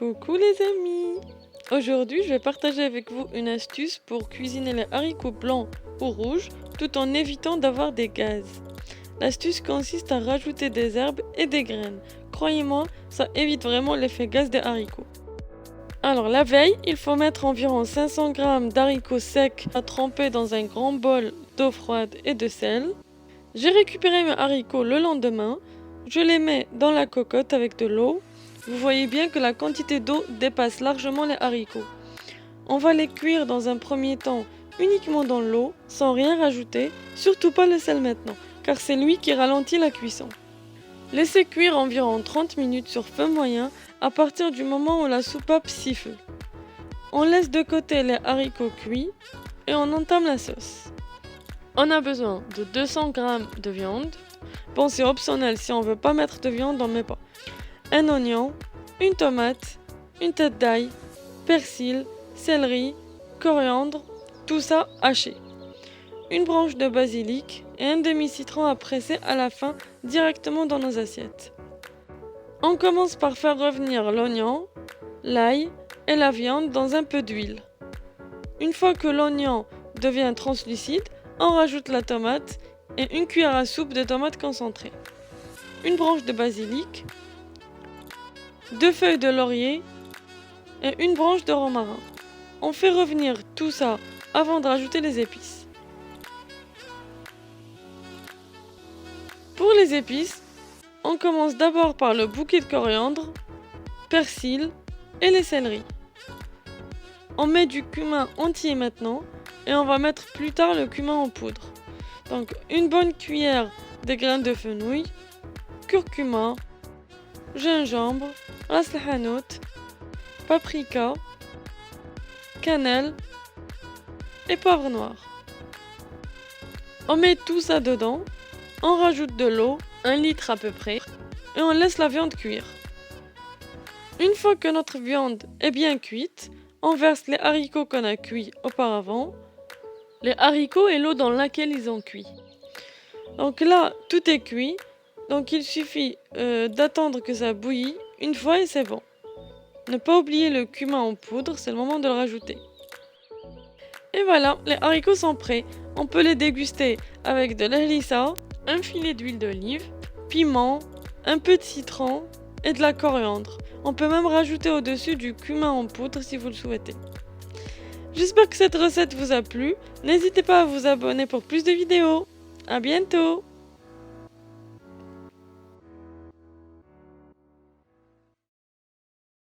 Coucou les amis! Aujourd'hui, je vais partager avec vous une astuce pour cuisiner les haricots blancs ou rouges tout en évitant d'avoir des gaz. L'astuce consiste à rajouter des herbes et des graines. Croyez-moi, ça évite vraiment l'effet gaz des haricots. Alors la veille, il faut mettre environ 500 g d'haricots secs à tremper dans un grand bol d'eau froide et de sel. J'ai récupéré mes haricots le lendemain, je les mets dans la cocotte avec de l'eau. Vous voyez bien que la quantité d'eau dépasse largement les haricots. On va les cuire dans un premier temps uniquement dans l'eau, sans rien rajouter, surtout pas le sel maintenant, car c'est lui qui ralentit la cuisson. Laissez cuire environ 30 minutes sur feu moyen à partir du moment où la soupape siffle. On laisse de côté les haricots cuits et on entame la sauce. On a besoin de 200 g de viande. Bon, c'est optionnel, si on veut pas mettre de viande, on met pas. Un oignon, une tomate, une tête d'ail, persil, céleri, coriandre, tout ça haché. Une branche de basilic et un demi-citron à presser à la fin directement dans nos assiettes. On commence par faire revenir l'oignon, l'ail et la viande dans un peu d'huile. Une fois que l'oignon devient translucide, on rajoute la tomate et une cuillère à soupe de tomate concentrée. Une branche de basilic, 2 feuilles de laurier et une branche de romarin. On fait revenir tout ça avant de rajouter les épices. Pour les épices, on commence d'abord par le bouquet de coriandre, persil et les céleris. On met du cumin entier maintenant et on va mettre plus tard le cumin en poudre. Donc une bonne cuillère de graines de fenouil, curcuma, gingembre, ras el hanout, paprika, cannelle et poivre noir. On met tout ça dedans, on rajoute de l'eau, 1 litre à peu près, et on laisse la viande cuire. Une fois que notre viande est bien cuite, on verse les haricots qu'on a cuits auparavant, les haricots et l'eau dans laquelle ils ont cuit. Donc là, tout est cuit, donc il suffit d'attendre que ça bouillit une fois et c'est bon. Ne pas oublier le cumin en poudre, c'est le moment de le rajouter. Et voilà, les haricots sont prêts. On peut les déguster avec de l'harissa, un filet d'huile d'olive, piment, un peu de citron et de la coriandre. On peut même rajouter au-dessus du cumin en poudre si vous le souhaitez. J'espère que cette recette vous a plu. N'hésitez pas à vous abonner pour plus de vidéos. À bientôt!